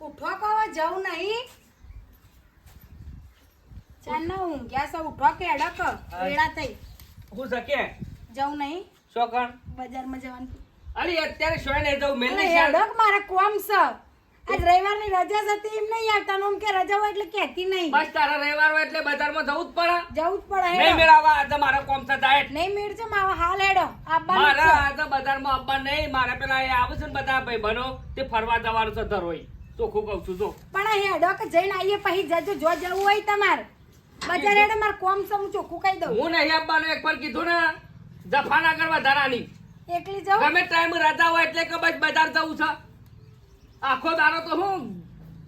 ઉઠો કહો જવું નહીં ચાલ ના ઊંઘ્યા છો ઉઠો કે અડક વેળા થઈ હું સકે જવું નહીં શોકણ બજારમાં જવાનું અરે અત્યારે શોય નહીં જવું મેલ અરે અડક મારે કોમ છે આજ રવિવારની રજા હતી એમ નહીં આવતા નો કે રજા હોય એટલે કહેતી નહીં બસ તારા રવિવાર હોય એટલે બજારમાં જવું જ પડે જવું જ પડે નહીં હેડો મેળાવા આજે મારા કોમ થતા નહીં મેળ છે માવા હાલ હેડો આવવાનું મારા છે આજે બજારમાં આવવા નહીં મારા પેલા એ આવે છે ને બધા ભાઈ બનો તે ફરવા જવાનું છે ધરોઈ ચોખ્ખું કહું છું જો પણ અહીં હેડો કે જઈને આવીએ પછી જજો જો જવું હોય તમારે બજાર હેડો મારે કોમ છે હું ચોખ્ખું કહી દઉં હું નહીં આવવાનું એક પર કીધું ને જફા ના કરવા ધરાની એકલી જાઉં ગમે ટાઈમ રજા હોય એટલે કે બસ બજાર જવું છે આખો દાડો તો હું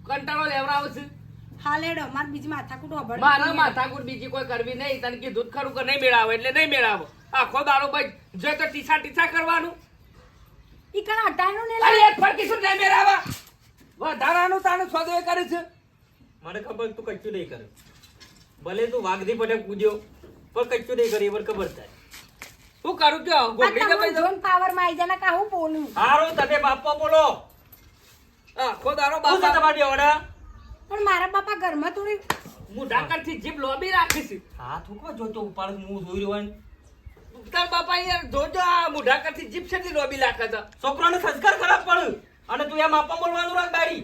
કંટાળો લેવડાવું છું હાલ હેડો મારે બીજી માથાકૂટ હોભળ મારા માથાકૂટ બીજી કોઈ કરવી નહીં તને કીધું ખરું કે નહીં મેળાવો એટલે નહીં મેળાવો આખો દાડો બસ જો તો ટીસા કરવાનું ઈ કણ હટાનું ને અરે એક ફરકી શું નહીં મેળાવા વધારાનું તાનું સોદો કરે છે મને ખબર તું કચ્ચું નહીં કરે ભલે તું વાઘદી પટે કૂદ્યો પણ કચ્ચું નહીં કરે એ મને ખબર થાય શું કરું કયો ગોગડી કે ભાઈ જોન પાવર માં આવી જાને કા હું બોલું હારું તમે બાપા બોલો આખો દાડો શું છે બાપા તમારી ઓડા પણ મારા બાપા ઘરમાં થોડી મુઢાકરથી જીભ લોબી રાખી છે હાથ ઉકવા જોતો ઉપાડ હું જોઈ રહ્યો હોય તાર બાપા યાર જોજો આ મુઢાકરથી જીભ છે લોબી રાખે છે છોકરાને સંસ્કાર ખરાબ પડે અને તું એમ આપા બોલવાનું રાખ બારી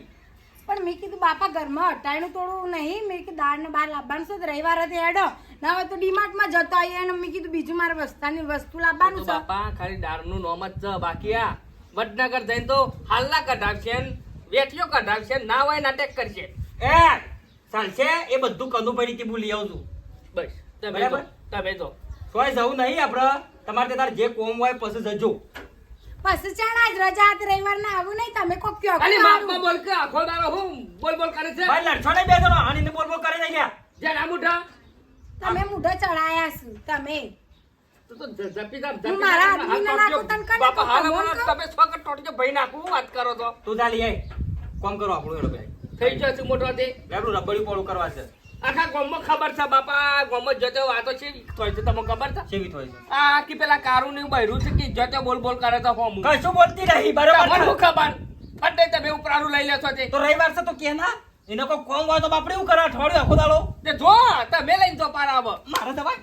પણ મેં કીધું બાપા ઘરમાં હટાણું થોડું નહીં મેં કીધું દાળ ને બહાર લાવવાનું છે તો રવિવાર હતી હેડો ના હોય તો ડીમાર્ટ માં જતો આવીએ અને મેં કીધું બીજું મારે વસ્તાની વસ્તુ લાવવાનું તો છે બાપા ખાલી દાળનું નોમ જ છે બાકી આ વડનગર જઈને તો હાલના કઢાવશે ને વેઠિયો કઢાવશે ને ના હોય નાટક કરશે એ ચાલશે એ બધું કનું પડી કે ભૂલી આવું છું બસ તમે બરાબર. તો તમે તો સોય જવું નહીં આપણે તમારે તાર જે કોમ હોય પછી જજો પછી ચાણા જ રજા હતી રવિવાર ના આવું નહીં તમે કોક કયો કે ખાલી મારું. માપમાં બોલ કે આખો દાડો હું બોલ કરે છે ભાઈ લડશો નહીં બે જણો આની બોલ બોલ કરે નહીં લ્યા જે ના મુઠા તમે મૂઢો ચડાયા છો તમે તો જપી જા હું મારા આદમીને નાખું તને કને બાપા હાલ કહું, મને કહું. તમે સ્વાગત ટોટજો ભાઈ નાખું વાત કરો તો તું ચાલી આય કોમ કરો આપણું એનો ભાઈ થઈ ગયો છે મોટો તે આપણું રબડી પોળું કરવા છે આખા ગામમાં ખબર છે બાપા ગામમાં જતો વાતો છે થોય છે તમને ખબર છે કેવી થોય છે આ કે પેલા કારું ને બૈરું છે કે જતો બોલ કરે તો હોમ કશું બોલતી નહીં બરાબર તમને ખબર ફટે તમે ઉપરાનું લઈ લેશો તે તો રવિવાર છે તો કે ના એને કોઈ કોમ હોય તો બાપડે એવું કરે અઠવાડિયું આખો દાડો તે જો તમે લઈને જો પાર આવો મારા દવાઈ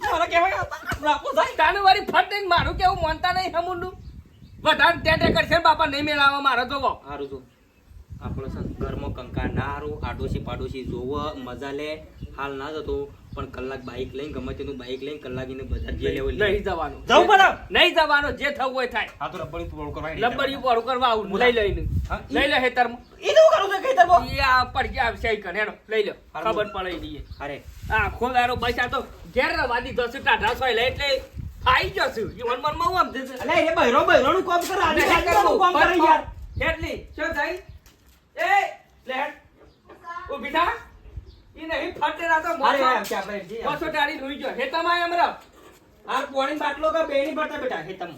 મારા કહેવાય રાખો જાય તાને વારી ફટે ને મારું કેવું માનતા નહીં હમુંડું વધારે ટેટે કરશે ને બાપા નહીં મેળાવો મારો જોવો સારું જો આપણો છે ને ઘરમાં કંકા ના હારું આડોશી પાડોશી જોવો મજા લે હાલ ના જતો પણ કલાક બાઈક લઈને ગમે તેનું બાઈક લઈને કલાક એને બજાર જે લેવું નહીં જવાનું જવું પડે નહીં જવાનું જે થવું હોય થાય હા તો રબડી પોળું કરવા લંબડિયું પોળું કરવા આવું લઈ લઈને હા, લઈ લે હેતરમાં એ તો કરું છે કઈ તરબો યા પડકે આવશે ઈ કણ હેડો લઈ લો ખબર પડે દઈએ અરે આ ખોદારો બસા તો ઘેર રવાદી જશે ટાઢા સોય લે એટલે ખાઈ જશું જીવન મનમાં હું આમ જશે અલે એ બહેરો નું કામ કરે આજે સાઈડનું કામ કરે યાર કેટલી શું થઈ એ લે ઊભી થા ઈ નહીં ફટે ના તો અરે મોસો એમ કે આપણે જે મોસો ટાળી રોઈ ગયો હે તમાય અમરા આ પોણી બાટલો કે બેની બટા બેટા હે તમ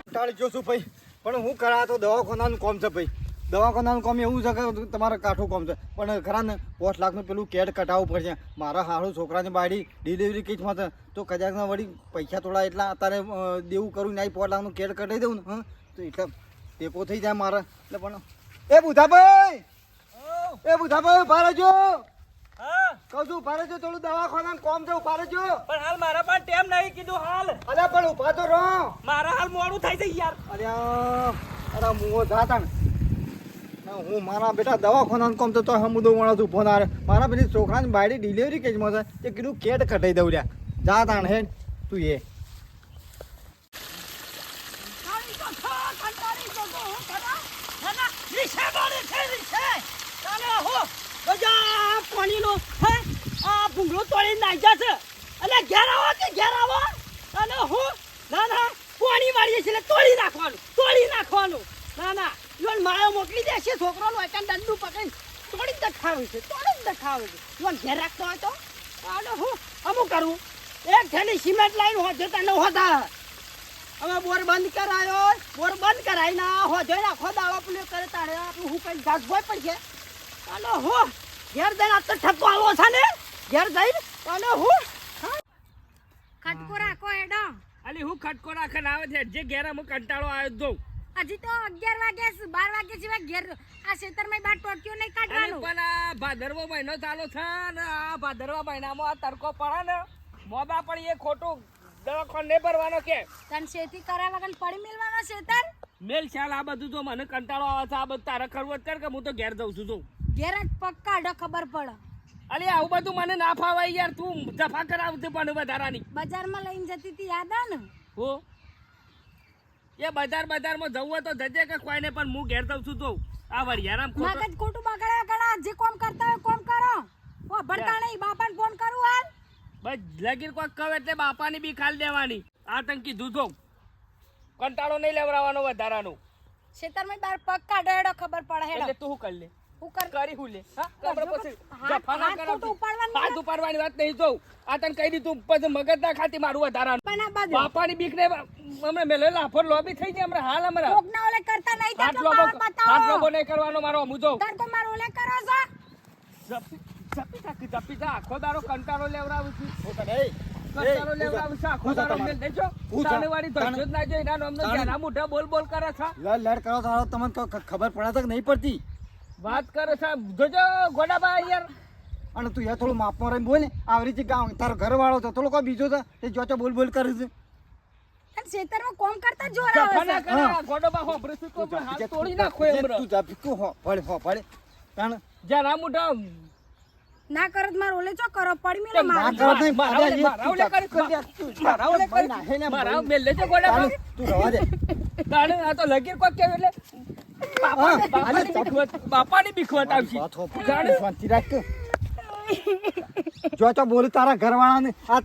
ટાળી જો છું ભાઈ પણ હું કરા તો દવાખાનાનું કામ છે ભાઈ દવાખાનાનું કામ એવું છે કે તમારે કાઠું કામ છે પણ ખરા ને 5 લાખનું પેલું કેડ કટાવવું પડશે મારા હારું છોકરાની બાડી ડિલિવરી કિટમાં છે તો કદાચ વળી પૈસા થોડા એટલા અત્યારે દેવું કરું નહીં 5 લાખનું કેડ કટાવી દઉં ને હા તો એટલે ટેકો થઈ જાય મારે એટલે પણ એ બુધાભાઈ ભારે જો હા કહું છું ભારે જો થોડું દવાખાનાનું કામ છે ભારે જો પણ હાલ મારા પાસે ટાઈમ નહીં કીધું હાલ અરે પણ ઉભા તો રહો મારા હાલ મોડું થઈ જાય યાર અરે મુઓ જાતા ને હું મારા બેટા દવાખાનાનું કામ તો હમુદો મળો છું ફોન આરે મારા પેલી છોકરાની બાયડી ડિલિવરી કેજમાં છે તે કીધું કેટ કટાઈ દઉં રહ્યા જા તાણ હે તું એ ભૂંગળું તોડી નાખ્યા છે અને ઘેર આવો અને હું ના પાણી વાળીએ છીએ તોડી નાખવાનું ના ઈવન માયો મોકલી દેશે છોકરાનો એકાન દંડુ પકડીને તોડી જ દેખાવે છે ઈવન ઘેર રાખતો હોય તો અને હું અમુક કરું એક થેલી સિમેન્ટ લાઈન હોજે તને હોતા હવે બોર બંધ કરાય ના હોજો આખો દાડો પેલો કરે તારે આપણું હું કઈ ગાઢ હોય પણ છે અને હું ઘેર જઈને આ તો ઠપકો આવો છે ને ઘેર જઈને અને હું ખટકો રાખો હેડો અલી હું ખટકો રાખે આવે છે જે ઘેર અમુક કંટાળો આવ્યો દઉં હજી તો 11 વાગ્યા છે, 12 વાગ્યા સિવાય ઘેર આ ખેતરમાં બાર ટોટિયો નહીં અરે કાઢવાનું. પણ આ ભાદરવો મહિનો ચાલુ છે ને આ ભાદરવા મહિનામાં આ તડકો પડે ને મોબા પણ એ ખોટું દવાખાને નહીં ભરવાનો કે તને શેતી કર્યા વગર પડી મેલવાનો શેતર. મેલ ચાલ આ બધું જો મને કંટાળો આવે છે આ બધું તારે કરવું જ કર કે હું તો ઘેર જઉં છું જો ઘેર જ પગ કાઢો ખબર પડે. અરે આવું બધું મને ના ફાવાય યાર તું જફા કરાવતી પણ વધારાની બજારમાં લઈને જતી હતી યાદ આ ને. હો એ બજારમાં જવું હોય તો જજે કે કોઈ ને પણ હું ઘેર જઉં છું તો આ વરિયારામ ખોટો મગજ ખોટું બગાડ્યા ઘણા જે કોમ કરતા હોય કોમ કરો. ઓ ભણતા નહીં બાપાને ફોન કરું હાલ. બસ લગીર કોઈ કહે એટલે બાપાની બી ખાલી દેવાની આ તને કીધું તો કંટાળો નહીં લેવડાવવાનો વધારાનો ખેતરમાં બાર પગ કાઢો હેડો ખબર પડે હેડો. એટલે તું શું કરી લે હું કર કરી હું લે હા આપણે પછી જફા ના હાથ ખોટું ઉપાડવાનું હાથ ઉપાડવાની વાત નહીં જોઉં આ તને કહી દીધું પછી મગજ ના ખાતી મારું વધારાનું પણ આ બાજુ બાપાની બીક ને હમણાં મેલે લાફર લોબી થઈ જાય હમણાં હાલ હમણાં કોકના ઓલે કરતા નહીં હાથ તો લોબો પાવર બતાવો. હાથ લોબો નહીં કરવાનો મારો હું જોઉં તાર કો માર ઓલે કરો છો. જપી જા આખો દારો કંટાળો લેવડાવું છું હું તને એ કંટાળો લેવડાવું છું આખો દારો મેલ દેજો હું જા. તાણેવાળી ધજ્જો જ ના જોઈ ના નામનો જ્યાં મોઢા બોલ કરે છે લડ કરો તારો તમને ખબર પડે તો કે નહીં પડતી. વાત કરે છે જોજો ગોડાબા યાર અને તું યાર થોડું માપમાં રહીને બોલ ને આવી રીતે ગામ તારો ઘરવાળો છે થોડો કોઈ બીજો છે તે જોચો બોલ કરે છે. અને ખેતરમાં કોમ કરતા જોર જફા આવે ના છે. કરે ગોડાબા હોભરે છે તો પણ હાથ તોડી નાખો એમ તું જા પીકું હો પડે તાણ જ્યાં ના મોઢા ના કરત માર ઓલે ચો કરો પડી મેલો ના માર. કરો નહીં મારા ઓલે મારા મેલ લેજો ગોડાબા તું રવા દે. તાણે આ તો લગીર કોક કેવું એટલે બાપાની બીખવત આવશે વાત હો શાંતિ રાખ કે. જો બોલું તારા ઘરવાળાને આ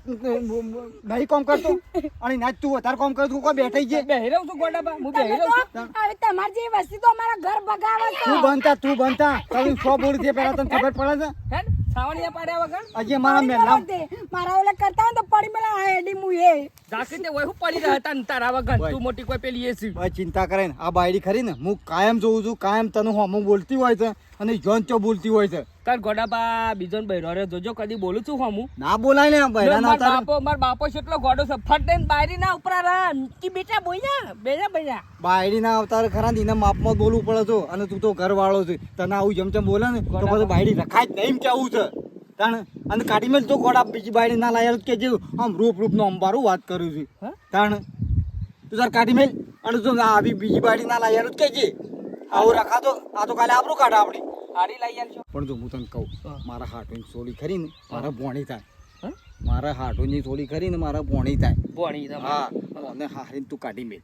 નહીં કોમ કરતો અને ના તું વધારે કોમ કરતો કોઈ બેઠી છે. બેહી રહું છું ગોડાબા હું તમે બેહી તો રહું છું હવે તમાર જેવી વસ્તી તો અમારા ઘર બગાવે છે. તું બનતા તારું સો બોલ છે પેલા તને ખબર પડે છે હે ને? સાવણિયા પાડ્યા વગર હજી મારા પડી મેલા મેલો તે. મારા ઓલે કરતા હોય ને તો પડી મેલા આ એડી મુ એ. ઝાંખી તે વહુ પડી રહ્યા હતા ને તારા વગર ભાઈ. તું મોટી કોઈ પેલી એસી ભાઈ ચિંતા કરે ને આ બાયડી ખરી ને હું કાયમ જોઉં છું કાયમ તને હું બોલતી હોય છે અને જોન ચો બોલતી હોય છે. તાર ગોડાબા બીજો ને બૈરો રે જોજો કદી બોલું છું હું ના બોલાય ને બૈરા ના તારે માર બાપો કેટલો ગોડો છે ફટ દઈને બાયરી ના ઉપરા રન કી બેટા બોલ્યા બેજા બાયડી ના અવતાર ખરા ને એના માપમાં જ બોલવું પડે છે અને તું તો ઘરવાળો છે તને આવું જેમ બોલે ને તો પછી બાયડી રખાય જ નહીં કેવું છે તાણ અને કાઢી મેલ તો ગોડા બીજી બાયડી ના લાયા કે જે આમ રૂપ નો અંબારું વાત કરું છું હા? તાણ તું તાર કાઢી મેલ અને તું આવી બીજી બાયડી ના લાયા કે જે આવું રખાતો આ તો કાલે આપણું કાઢ આપડી હારી લઈ આલજો પણ જો હું તને કહું મારા હાટોની ચોરી ખરી ને મારા ભોણી થાય હા? મારા હાટોની ચોરી ખરી ને મારા ભોણી થાય બોણી હા મને હારીને તું કાઢી મેલ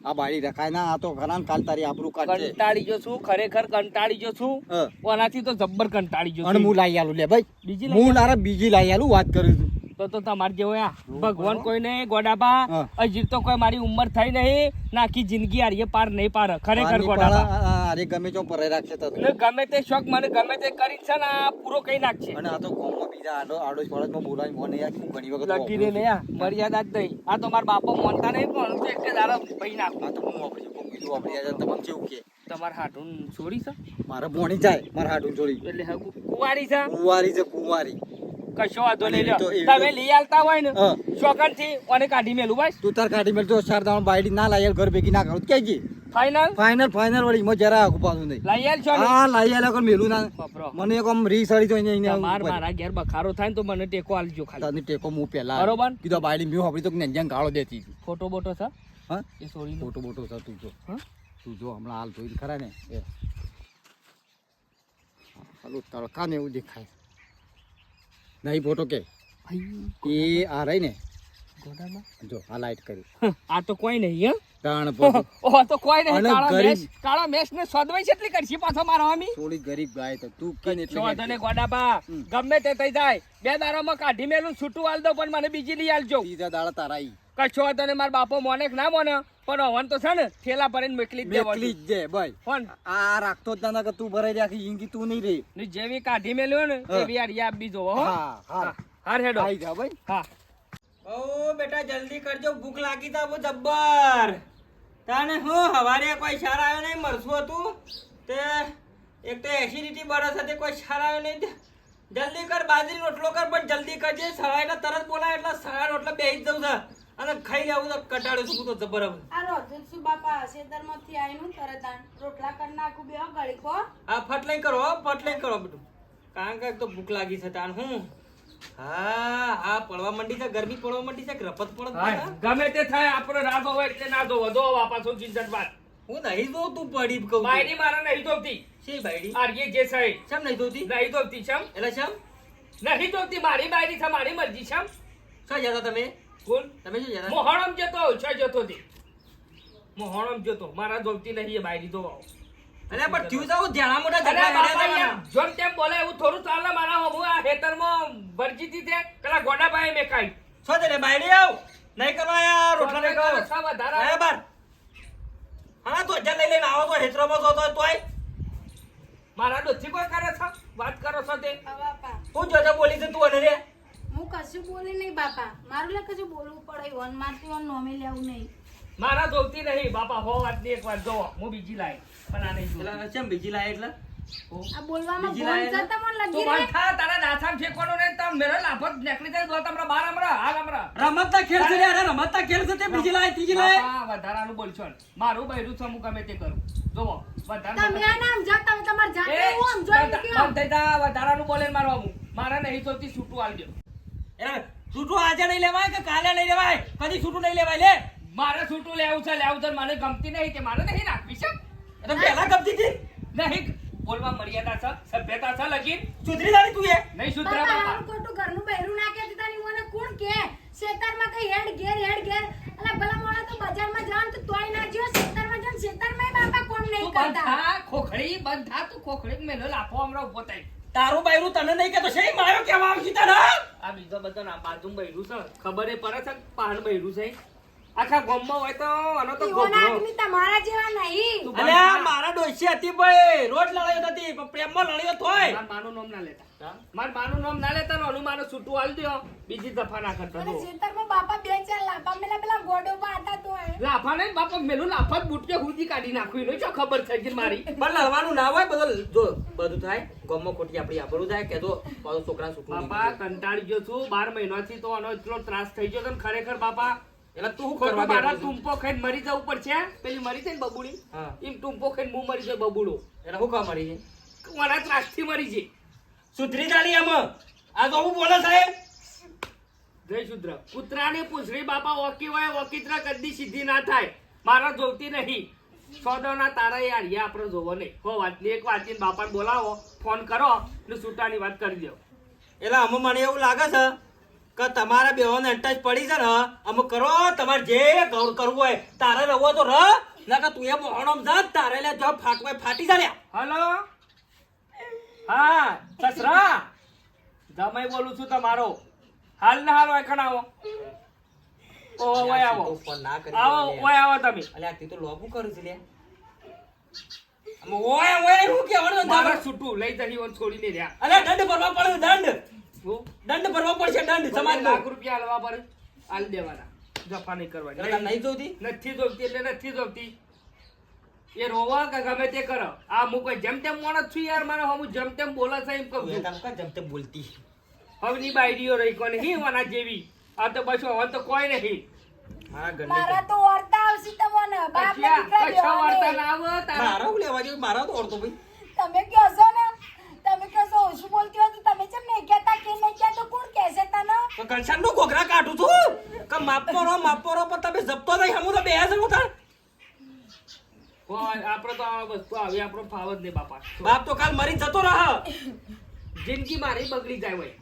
આ બાયડી રખાય ના આ તો ઘણા કાલ તારી આપણું કાઢશે કંટાળી જો છું ખરેખર કંટાળી જો છું હા. ઓનાથી તો જબ્બર કંટાળી જો અને છું હું લાવી આલું લે ભાઈ બીજી લઈ હું લારા બીજી લાવી આલું વાત કરું છું તો તમાર જેવો આ ભગવાન કોઈને ગોડાબા હા. હજી તો કોઈ મારી ઉંમર થઈ નહીં નાખી જિંદગી હારીએ પાર નહીં પાર ખરેખર ગોડાબા અરે ગમે તો પરે રાખશે તો ને ગમે તે શોખ મને ગમે તે કરી છે ને આ પૂરો કઈ નાખશે અને આ તો કોમમાં બીજા આડો ફળજમાં બોલાવી મને યાર હું ઘણી વખત લગી રે ને આ મર્યાદા જ નહીં આ તો મારા બાપો માનતા નહીં પણ તો એક દાડા ભાઈ નાખો આ તો હું વાપરી શકું બીજું વાપરી આજે તમને કેવું કે તમારા હાટું છોડી છે મારે ભોણી જાય મારા હાટું છોડી એટલે હા કુંવારી છે કુંવારી છે કુંવારી કશો વાંધો નહીં લ્યો એવી તો- તમે લઈ આલતા હોય ને હા. શોખન થી અને કાઢી મેલું બસ તું તાર કાઢી મેળ તો ચાર દાણ બાયડી ના લાવી ઘર ભેગી ના કરું કેજી ફાઈનલ ફાઇનલ વળી એમાં જરા આખું પાછું નહીં લઈ આલ છો ને હા લાવી આલ્યા કોઈ મેલું ના બાપરો મને એક આમ રી સડી તો અહીંયા મારા ઘેર બખારો થાય ને તો મને ટેકો આલજો ખાલી તને ટેકો હું પેલા બરોબર. કીધું બાયડી મેં આપડી તો જ્યાં ગાળો દેતી હતી ફોટો બોટો છે હા એ છોડી ફોટો બોટો છે તું જો હા? તું જો હમણાં હાલ જોઈને ખરા ને એ હાલો તડકા ને એવું દેખાય નહીં ફોટો કે એ આ રહી ને ગોડામાં જો આ લાઈટ કરી આ તો કોઈ નહીં હે તાણ ફોટો ઓહો તો કોઈ નહીં અને કાળા ગરીબ- મેશ કાળા મેશ ને સોદવાઈ કેટલી કરશી પાછો મારો આમી થોડી ગરીબ ગાય તો તું કે ને છો તને એટલે ગોડાબા ગમે તે થઈ જાય બે દાડામાં કાઢી મેલું છૂટું આલ દો પણ મને બીજી લઈ આલજો સીધા દાડા તારા ઈ કશો તને મારા બાપો મોને કે ના મોને પણ હવન તો છે ને થેલા ભરીને મોકલી જ મેકલી દેવાનું જ જાય ભાઈ પણ આ રાખતો જ ના કે તું ભરાઈ રાખી જિંદગી તું નહીં રહી ની જેવી કાઢી મેલ્યો ને હા. એવી યાર યાદ બીજો હો હા હા હાર હેડો આઈ જા ભાઈ હા ઓ બેટા જલ્દી કરજો ભૂખ લાગી તા બહુ જબ્બર તાને હું હવારે કોઈ સાર આવ્યો નહીં મરસું હતું તે એક તો એસિડિટી બરસ હતી કોઈ સાર આવ્યો નહીં જલ્દી કર બાજરી રોટલો કર પણ જલ્દી કરજે સવારે તરત બોલાય એટલે સવારે રોટલો બેસી જ જવું છે અને ખાઈ લેવું તો કટાડ્યો છું હું તો જબર આવું. આ રોજ શું બાપા ખેતરમાંથી આવીને તરત આન રોટલા કરી નાખું બે ગળીકો. આ ફટલાઈ કરો હો, ફટલાઈ કરો બધું. કારણ કે એક તો ભૂખ લાગી છે તાન હું. હા પડવા માંડી છે, ગરમી પડવા માંડી છે કે રપત પડે હા, છે? ગમે તે થાય આપણે ના હોય એટલે ના જોવો જો બાપા શું ચિંતન વાત હું નહીં જોઉં તું પડી કહું છું. બાયડી મારા નહીં જોતી શી બાયડી? આર્ય જે છે ચમ નહીં જોતી? નહીં જોતી છમ એટલે ચમ? નહીં જોતી મારી બાયડી છે મારી મરજી છમ શું જતા તમે? કોણ તમે શું જતા? મોહણમ જતો છે જતો તે મોહણમ જતો મારા જોતી નહીં એ બાયડી જોવા અરે પણ થયું જાવ ધ્યાના મોટા અરે ઝઘડા બાપા કર્યા યાર, જોમ તેમ બોલે એવું થોડું ચાલે મારા હમું આ ખેતરમાં વર્જીતી છે પેલા ગોડાભાઈ મેં કાઈ શું છે રે બાયડી આવ નહીં કરવા યાર રોટલા નહીં કરો. વધારે અરે બાર હા તો જ્યાં લઈ લઈને આવો તો હેતરોમાં તો તોય મારા ડોચી કોઈ કરે છે વાત કરો છો તે આ બાપા તું જોજો બોલી છે તું અને રે હું કશું બોલી નહીં બાપા મારું લે કશું બોલવું પડે વન મારતી વન નોમે લેવું નહીં. મારા જોતી નહીં બાપા હો વાત ની એક વાર જોવો હું બીજી લાઈ પણ આ નહીં જોતી. એટલે ચમ બીજી લાય એટલે આ બોલવામાં બીજી બોલ લાઈન? જતા મને તું લગી રે. બંધા તારા દાસામ ઠેકવાનું નહીં તમ મેરો લાફત નીકળી જાય તો તમરા બાર હમરા હાલ હમરા રમતના ખેલ છે રે, અરે રમતના ખેલ છે તે બીજી લાય ત્રીજી લાય. બાપા વધારાનું બોલશો ને. મારું બૈરું છે હું ગમે તે કરું જોવો તમે આ નામ જા તમે તમાર જાતે હું સમજો વધારાનું બોલે ને મારવા હું મારા નહીં જોતી છૂટું આલજો એટલે છૂટું આજે નહીં લેવાય કે કાલે નહીં લેવાય, કદી છૂટું નહીં લેવાય લે. મારે છૂટું લેવું છે મને ગમતી નહીં તે મારે નહીં રાખવી છે એટલે પહેલા ગમતી હતી નહીં બોલવા મર્યાદા છે સભ્યતા છે લગીન સુધરી જાણી તું એ. નહીં સુધરા બાપા બાપા હારું ખોટું ઘરનું બૈરું નાખે છે તારી મને કોણ કે ખેતરમાં કઈ હેડ ઘેર અલા ભલા મોળા તો બજારમાં જાન તો તોય ના જ્યો ખેતરમાં જાન ખેતરમાં બાપા કોમ નહીં તું બંધ કરતા. થા ખોખડી બંધ થા તું ખોખડી મેલો લાફો હમણાં ઉભો થાય તારું બાયરું તને નહીં કહેતો છે મારો કેવા આવશે તને? આ બીજો બધો ના બાજુ બૈરું છે ખબર એ પડે છે કે પહાડ બૈરું છે આખા ગામમાં હોય તો આનો તો ઈવોના ગોબરો. આદમી તમારા જેવા નહીં. તું અલે આ મારા ડોશી હતી ભાઈ, રોજ લડાયો નથી પણ પ્રેમમાં લડાયો થોય. માર માનું નામ ના લેતા માર માનું નામ ના લેતા ને અનુમાનું છૂટું આલ દો બીજી દફા ના કરતા અને જો ખેતરમાં બાપા બે ચાર લાંબા મેલા પેલા ગોડો પાતા તોય. લાફા ને બાપા મેલું લાફા જ બુટકે હુદી કાઢી નાખ્યું એનો શું ખબર થઈ ગઈ મારી પણ લડવાનું ના હોય બધું જો બધું થાય ગામમાં ખોટી આપણી આબરૂ થાય કે તો પાછું છોકરા છૂટું નહીં બાપા કરે. કંટાળી ગયો છું 12 મહિનાથી તો આનો એટલો ત્રાસ થઈ ગયો છે ને ખરેખર બાપા એટલે તું શું ખોટું કરવા મારા બેઠો છું? ટૂંપો ખાઈને મરી જવું પડશે પેલી મરી છે ને બબુડી હા. એમ ટૂંપો ખાઈને હું મરી જાય બબુડો એટલે શું કામ મરી છે? મારા ત્રાસથી મરી છે સુધરી જાણી આમાં આ તો હું બોલે સાહેબ. જય શુદ્ર કૂતરાની પૂંછડી બાપા ઓકી હોય ઓકીત્રા કદી સીધી ના થાય મારા જોતી નહીં સોદોના તારા યાર યા આપણે જોવો નહીં હો વાતની એક વાતની બાપાને બોલાવો ફોન કરો ને છૂટાની વાત કરી દો એટલે આમાં મને એવું લાગે છે કે તમારા બેહોને અટચ પડી છે ને અમુક કરો તમારે જે કરવું હોય તારે રહો તો રહ નકર તું એ મોહણમ જા તારે લે જો ફાટવાય ફાટી જા લે. હલો હા સસરા જમાઈ બોલું છું તમારો હાલ ને હાલ વાયખણ આવો ઓ ઓય આવો ફોન ના કરી આવો ઓય આવો તમે અલ્યા તી તો લોબુ કરું છે લે. આમાં ઓય ઓય હું કહેવાનું મારા તારે? છૂટું લઈ જઈ ઓન છોડીને રહ્યા અલ્યા દંડ ભરવા પડે દંડ હું દંડ ભરવા પડશે દંડ સમાજનો. લાખ રૂપિયા હલવા પર હાલ દેવાના જફા નહીં એટલે કરવાની નહીં જોતી નથી જોતી એટલે નથી જોતી એ રોવા કે ગમે તે કરો આ હું કોઈ જેમ તેમ માણસ છું યાર મારે હું જેમ તેમ બોલે છે એમ કહું તું એ છું કામ કર જેમ તેમ બોલતી. હવની બાયડીઓ રહી કોને હી વાના જેવી આ તો બસ હવે તો કોઈ નહીં મારા ઘરની મારા તો વર્તા આવશે તમને બાપ ને કશા દીકરા કશા વાર્તા બેવાને. ના આવે તારા મારા હું લેવા જેવું મારા તો ઓળતો ભાઈ. તમે કહો છો ને તમે કહો છો ઓછું બોલતી હોય તો તમે કેમ નહીં કહેતા કે નહીં કહેતા તો કોણ કહેશે તને તો ઘનશ્યામનું ઘોઘરા કાઢું છું કે માપો રો પણ તમે જપતો નહીં હમું તો બે હજાર હું થાય. કોઈ આપણે તો આ વસ્તુ આવી આપણો ફાવ જ નહીં બાપા બાપ તો કાલ મરી જતો રહ. જિંદગી મારી બગડી જાય હોય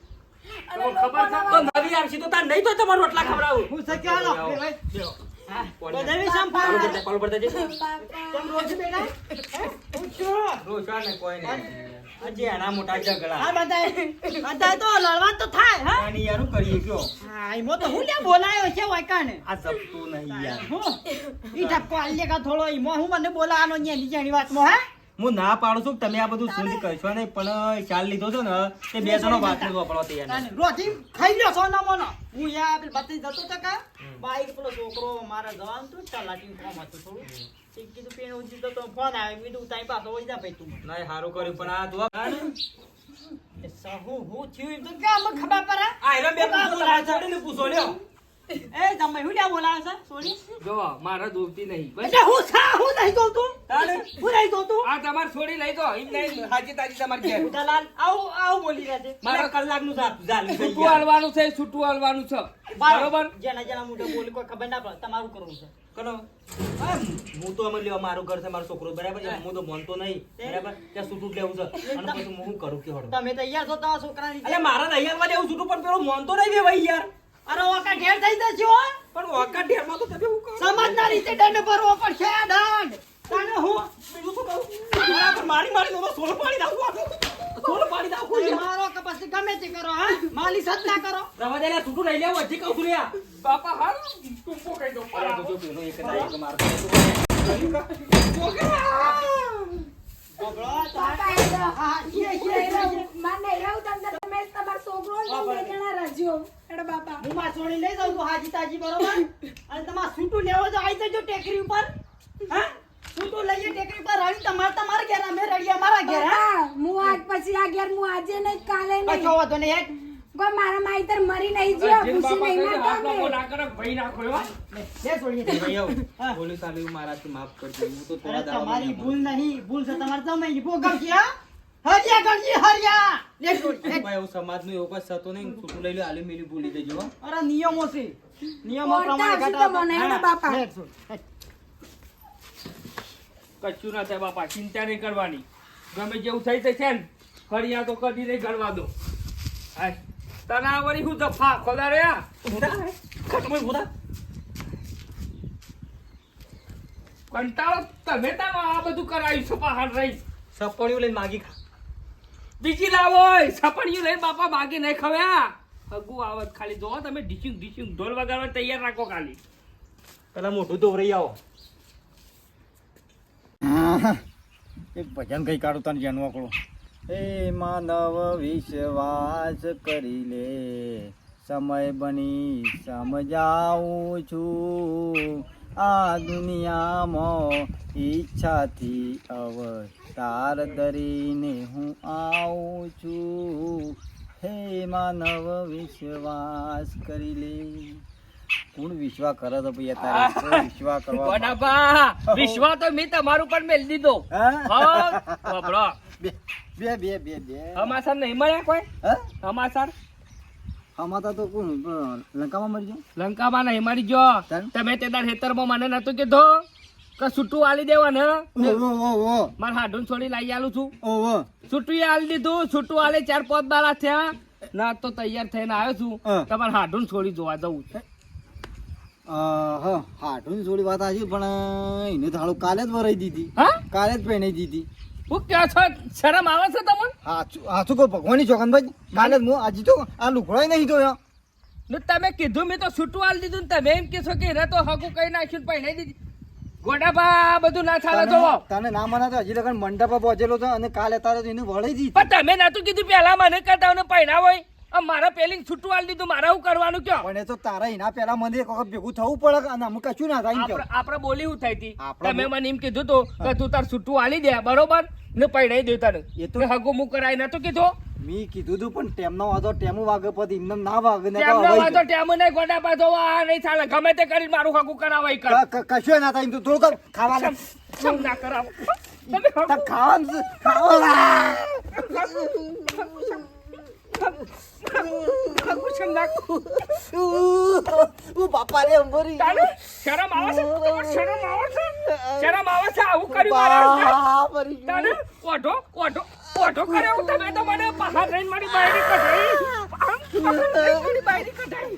અને તો ખબર છે તો નવી આવશે તો તાર નહીં તો તમારે રોટલા ખવડાવું. હું સક્યા હાલો આવો. ભાઈ બેહો. બધાને શામ પાલો ફાવે. પડતા, પાલો પડતા જજો. કેમ રોજ બેટા પૂછો રોજા ને કોઈ નહીં. આજે આના મોટા ઝઘડા. આ બધાય તો લડવા તો થાય હા આની યાર હું કરીએ કયો? હા એમાં તો હું ત્યાં બોલાયો છે વાયકાને આ જપતું નહીં યાર. હું ઈ ઠપકો આલ્લે કા થોડો ઈમો હું મને બોલાવાનો ની જાણી વાતમાં હે હું ના પાડું છું કે તમે આ બધું સુની કરશો નહીં પણ ચાલ લીધો છો ને તે બે જણો વાત કરવા પડવા તૈયાર નથી. રોટી ખાઈ લ્યો છો ના મોનો હું યા પેલ બત્તી જતો તો કા બાઈક પેલો છોકરો મારા જવાન તો ચાલાટી કોમ હતું થોડું તે કીધું પેણ ઉજી તો ફોન આવે કીધું તાઈ પાછો વઈ જા ભાઈ તું નહીં સારું કર્યું પણ આ જોવા એ સહુ હું થયું એમ તો કે આમાં ખબર પડે આ એનો બે પૂછો લડા ચડીને પૂછો લ્યો. એ તમે હું લ્યા બોલાવે છે સોરી જો મારા જોવતી નહીં બસ એટલે હું નહીં કહું તું તારે હું નહીં કહું તું આ તમાર છોડી લઈ તો એમ નહીં હાજી તાજી તમાર ઘેર ઉદાલાલ આવું બોલી રહ્યા છે મારા કલાકનું જાલું થઈ છૂટું હાલવાનું છે છૂટું હાલવાનું છે બરોબર જેના મોઢે બોલી કોઈ ખબર ના પડે તમારું કરવું છે કનો હા, હું તો અમે લેવા મારું ઘર છે મારો છોકરો બરાબર છે હું તો માનતો નહીં બરાબર ત્યાં છૂટું જ લેવું છે અને પછી હું શું કરું કે હળો તમે તૈયાર છો તમારા છોકરાની અલે મારા તૈયારમાં લેવું છૂટું પણ પેલો માનતો નહીં બે ભાઈ યાર અરે ઓકા ઢેર થઈ જશે હો પણ વાકા ઢેરમાં તો તમે હું કરો સમાજના રીતે દંડ ભરવો પડશે દંડ તને હું બીજું શું કરું બરાબર મારી તો સોળ પાડી નાખું સોળ પાડી નાખું કોઈ મારો કે પછી ગમે તે કરો હા માલી સદ ના કરો રવા દે લે છૂટું લઈ લેવું હજી કહું છું લ્યા બાપા હાલ ટૂંકો કહી દો અરે તો જો પેલો એક જ મારો બાપા એ તો હા મને એવું તમને તમે જ તમારો છોકરો ને બે જણા રજ્યો એડો બાપા હું માં છોડી લઈ જાઉં છું હાજી તાજી બરોબર અને તમારે છૂટું લેવો તો આવી જજો ટેકરી ઉપર હા છૂટું લઈએ ટેકરી પર રડી તમારા ઘેર અમે રડી અમારા ઘેર હા બાપા, હું આજ પછી આ ઘેર હું આજે નહીં કાલે નહીં કશો વાંધો નહીં હેડ. કોઈ મારા માઈતર મરી નહીં જ્યો ખુશી નહીં મારતા હાથ અમે. ના કરે ભાઈ નાખો એવા લે છોડીએ ભાઈ આવ પોલીસ આલી મારાથી માફ કરજો હું તો અરે થોડા તમારી ભૂલ નહીં ભૂલ છે તમારે તમે ભોગવ છે હા હરિયા ગણજી હરિયા લે છોડી હેડ. ભાઈ એવું સમાજનું એવું કઈ થતું નહીં છૂટું લઈ લે આલી મેલી ભૂલી દેજો હો. અરે નિયમો છે નિયમો ઓળતા પ્રમાણે હશે ઘટાડો. તમને, હેડો હા, બાપા. લે છોડી, હેડ. કશું ના થાય બાપા ચિંતા નહીં કરવાની ગમે જેવું થઈ જશે ને ફરિયા તો કદી નહીં ગણવા દો હાય તને આ વળી હું દફા ખોદા રે ખટમય ભૂતા કંટાળો તમે તાનો આ બધું કરાવ્યું છે પહાડ રહી સપણ્યું લઈને માગી ખા બીજી લાવો સપણિયું લઈને બાપા માગી નહીં ખવ્યા હગુ આવત ખાલી જો તમે ઢીચું ઢોલ વગાડવા તૈયાર રાખો ખાલી પેલા મોઢું દોવરાઈ આવો એક ભજન કઈ કાઢું તને જેનું આકડું એ માનવ વિશ્વાસ કરી લે સમય બની સમજાવું છું આ દુનિયામાં ઈચ્છાથી અવતાર ધરીને હું આવું છું હે માનવ વિશ્વાસ કરી લે કોણ વિશ્વાસ કરે તો ભાઈ તારે કોઈ વિશ્વાસ કરવા ગોડાબા વિશ્વા તો મેં તમારું પણ મેલ દીધો હા? હા બાપરો બે બે બે બે બે હમાસર નહીં મળ્યા કોઈ હા હમાસર અમાતા તો કોણ લંકામાં મરી ગયો લંકામાં નહીં મળી જો તાન? તમે તે દાડ ખેતરમાં મને નતું કીધું કે છૂટું આલી દેવા ને ઓવો મારે હાડું છોડી લાવી આલું છું ઓવો છૂટું આલી દીધું છૂટું આલે 4-5 બારા થયા ના તો તૈયાર થઈને આવ્યો છું હા. તમારે હાડું છોડી જોવા જવું છે હા હાટું થોડી વાત આજી પણ એને થાળું કાલે જ ભરાઈ દીધી હા કાલે જ પહેરાઈ દીધી હું ક્યાં છો શરમ આવે છે તમને હાચું કહું ભગવાનની ચોકનભાઈ કાલે જ હું આજે તો આ લુકડાય નહીં તો ને તમે કીધું મેં તો છૂટું આલી દીધું ને તમે એમ કહેશો કે એને તો હગું કઈ નાખ્યું પહેણાઈ દીધી ગોડાબા બધું ના ચાલે જોવો તને ના મના તો હજી લગન મંડપ પહોંચેલો છે અને કાલે તારે તો એને વળી દીધી પણ તમે નતું કીધું પેલા મને કરતા પહેણા હોય મારા પેલી છૂટું આલી દીધું મારે શું કરવાનું કયો પણ એ તો તારા એના પહેલા મને એક વખત ભેગું થવું પડે અને અમુક કશું ના થાય એમ કહો. આપણે બોલી હું થઈ હતી આપણે તમે મને એમ કીધું તું કે તું તાર છૂટું આલી દે બરોબર ને પહેણાઈ દે તને એ તો- ને હગું મું કરાય નતું કીધું મેં કીધું તું પણ ટેમનો વાંધો ટેમું વાગે પછી એમને ના વાગે ને તો તેમનો હવાઈ વાંધો ટેમ નહીં ગોડાપા જોવા આ નહીં ચાલે ગમે તે કરીને મારું હગું કરાવાય કર કશું ના થાય એમ તો થોડુંક ખાવાનું સમ ના કરાવો તમે હગું ખાવાનું હગું સમ નાખું બાપા રે અંબરી તારે શરમ આવે છે તમને શરમ આવે છે શરમ આવે છે આવું કર્યું મારા હાથે? તારે ઓઢો કર્યો તમે તો મને બહાર રહીને મારી બાયડી કઢાઈ બહાર રહીને મારી બાયડી કઢાઈ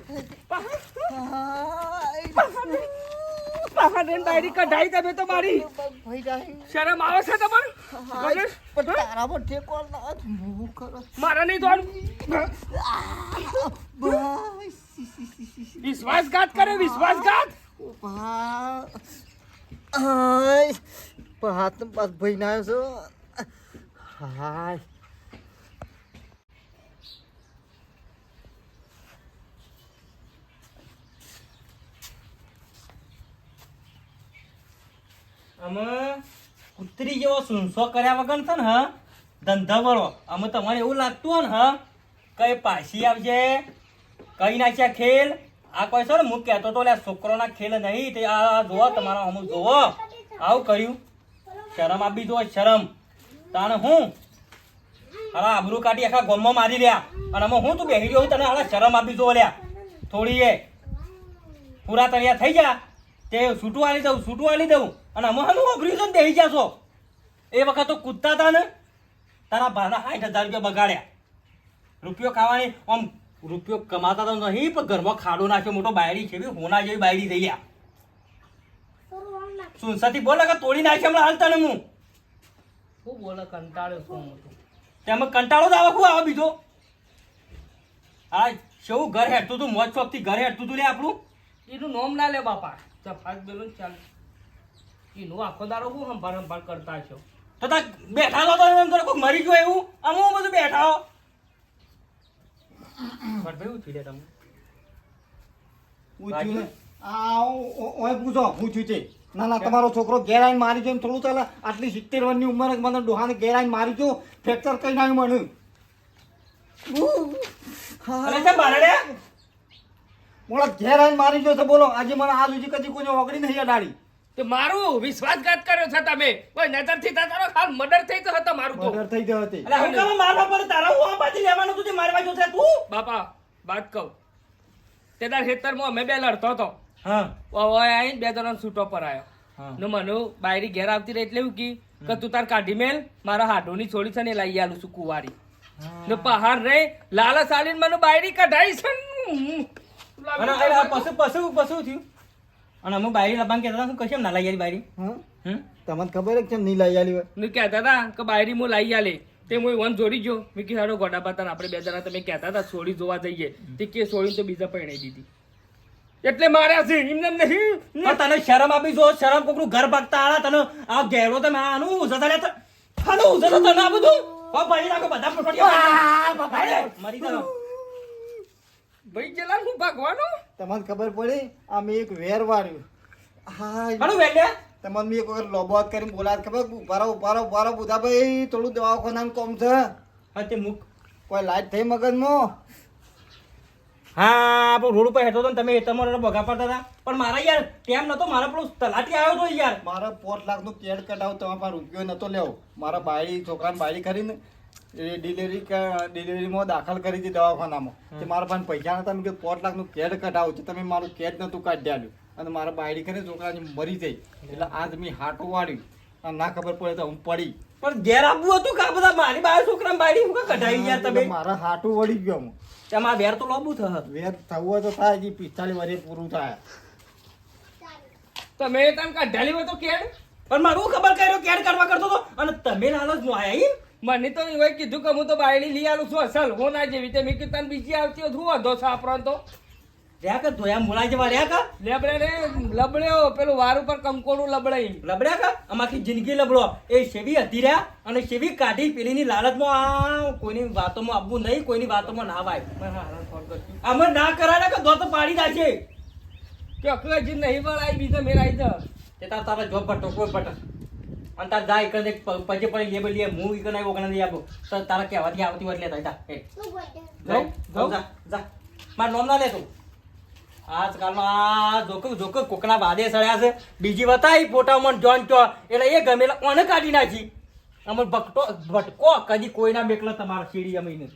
બહાર રહીને બાયડી કઢાઈ તમે તો મારી શરમ આવે છે તમારે ગણેશ? તારામાં ઠેકો ના હું કરો મારા નહીં જોવાનું વિશ્વાસઘાત કરે વિશ્વાસઘાત હાથ પાસ ભાઈ ના આવ્યો છો હાય અમે કુતરી જેવો સુનસો કર્યા વગર છે ને હ ધંધા વાળો અમે તમારે એવું લાગતું હોય ને હ કઈ પાછી આવજે કઈ નાખ્યા ખેલ આ કોઈ છે ને હું કહેતો તો લે છોકરોના ખેલ નહીં તે આ જોવો તમારા અમુક જોવો આવું કર્યું શરમ આપી જો શરમ તાને હું અરે આબરૂ કાઢી આખા ગોમમાં મારી રહ્યા અને અમે હું તું બેહી રહ્યો તને હાલા શરમ આપી જો લ્યા થોડી એ પૂરા તળિયા થઈ જા તે છૂટું આલી દઉં અને અમે હનું અઘર્યું છે ને બેહી જાશો એ વખત તો કૂદતા હતા ને તારા ભાના 60,000 રૂપિયા બગાડ્યા રૂપિયો ખાવાની આમ રૂપિયો કમાતા તો નહીં પણ ઘરમાં ખાડો નાખ્યો મોટો બાયડી છે હોના જેવી બાયડી થઈ ગયા સુનસાથી બોલે કે તોડી નાખી હમણાં હાલ તને હું શું બોલે કંટાળ્યો શું મોટું તેમાં કંટાળો જ આવે શું આવે બીજો આ શું ઘર હેઠતું તું મોજ શોખથી ઘર હેઠતું તું લે આપણું એનું નોમ ના લે બાપા ચફાત બેલું ચાલ એનું આખો દાડો હું સંભાળ કરતા છો તો તા બેઠા તો એમ કરે કોઈ મરી ગયો એવું આમ હું બધું બેઠા હો ભાઈ ઉઠી લે તમે પૂછ્યું ને આ ઓય પૂછો પૂછ્યું છે ના ના તમારો છોકરો ઘેર આવીને મારી ગયો થોડું ચાલે આટલી 70 વર્ષની ઉંમરે મને ડોહાને ઘેર આવીને મારી ગયો ફ્રેક્ચર કઈ નાખ્યું મને અરે તે બારડે મોળા ઘેર આવીને મારી ગયો છે બોલો આજે મને આ સુધી કદી કોઈ ઓગળી નહીં અડાડી તે મારું વિશ્વાસઘાત કર્યો છે તમે કોઈ નજરથી તારો હાલ મર્ડર થઈ ગયો હતો મારું તો મર્ડર થઈ ગયો હતી અરે હું કામ મારવા પર તારા હું આ બાજી લેવાનો તું જે મારવા જો છે તું બાપા વાત કહું તે દાર ખેતરમાં અમે બે લડતો હતો હા ઓય આઈને બે જણાનો છૂટો પર આવ્યો હા. ને મને બાયરી ઘેર આવતી રહી એટલે એવું કી કે તું તાર કાઢી મેલ મારા હાડોની છોડી છે ને એ લઈ આલું છું કુવારી ને પહાડ રે લાલચ આલીને મને બાયરી કઢાઈ છે ને. અને આ પશુ થયું અને અમે બાયરી લબાંગ કહેતા હતા શું કશેમ ના લઈ આવી બાયરી હા તમને ખબર છે કેમ નહીં લઈ આલી હોય ને કહેતા હતા કે બાયરી હું લઈ આલે તે હું વન જોડી ગયો મેં કીધું હાડો ગોડા બાતા આપણે બે જણા તમે કહેતા હતા છોડી જોવા જઈએ તે કે છોડીને તો બીજા પરણાઈ દીધી એટલે માર્યા છે એમને નહીં પણ તને શરમ આપી જો શરમ કોકનું ઘર ભાગતા આલા તને આ ઘેરો તમે આનું ઉઝતા લે આનું ઉઝતા તને આ બધું ઓ ભાઈ નાખો બધા પોટોટિયા મરી જાવ ભાઈ જેલા હું ભાગવાનો તમને ખબર પડી આ મેં એક વેર વાળ્યું હા કણું વેલ્યા તમને મેં એક વખત લોબોત કરીને બોલાત ખબર ઉભારો બુધા ભાઈ થોડું દવાખાનાનું કામ છે હા તે મુક કોઈ લાઈટ થઈ મગજમાં હા આપણો રોડ ઉપર હેઠો તો ને તમે તમારો ભગા પડતા હતા પણ મારા યાર ટેમ નતો મારા પેલો તલાટી આવ્યો તો યાર મારા 5 લાખનું કેડ કઢાવ તમારા પાસે રૂપિયો નતો લેવો મારા બાયડી છોકરાને બાયડી કરીને એ ડિલિવરીમાં દાખલ કરી હતી દવાખાનામાં તે મારા પાસે પૈસા નતા મેં કીધું 5 લાખનું કેડ કઢાવ છે તમે મારું કેડ નતું કાઢી આલ્યું અને મારા બાયડી કરીને છોકરાની મરી જઈ એટલે આજ મેં હાટો વાળ્યું અને ના ખબર પડે તો હું પડી પણ ઘેર આપવું હતું કે આ બધા મારી બાર છોકરા બાયડી હું કઢાઈ યાર તમે મારા હાટું વળી ગયો હું તેમાં વેર તો લોબુ થશે વેર થવું હોય તો થાય હજી 45 વર્ષે પૂરું થાય તમે તને કાઢાલી હોય તો કેડ પણ મારું ખબર કર્યો કેડ કરવા કરતો તો અને તમે લાલચ નો આયા મને તો એવું કીધું કે હું તો બાયડી લઈ આલું છું અસલ હું ના જેવી તે મેં કીધું તને બીજી આવતી હોય હું વાંધો છે આપણો તો રહ્યા કે ધોયા મુળા જેવા રહ્યા કા લેબડે રે લબડ્યો પેલું વાર ઉપર કંકોડું લબડાઈ લબડ્યા કા અમારી જિંદગી લબડો એ સેવી હતી રહ્યા અને સેવી કાઢી પેલીની લાલચમાં આ કોઈની વાતોમાં આવવું નહીં કોઈની વાતોમાં ના વાય અમે ના કરાય કે દો તો પાડી નાખે કે અકલાજી નહીં વળાઈ બીજો મેરાઈ જ તે તારા જોબ પર ટોકો પટ અને તાર જાય કરે પછી પડી લે લે હું ઈ કનાઈ ઓગણા દે આપો તો તારા કહેવાથી આવતી હોય એટલે તા એ જાવ જા માર નામ ના લે તું આજકાલમાં જોક કોકના વાદે સળ્યા છે બીજી વતાઈ ફોટામાં જોન ચો એટલે એ ગમેલા ઓને કાઢી નાખી અમર ભટકો કદી કોઈના બેકલા તમારા સીડી અમીને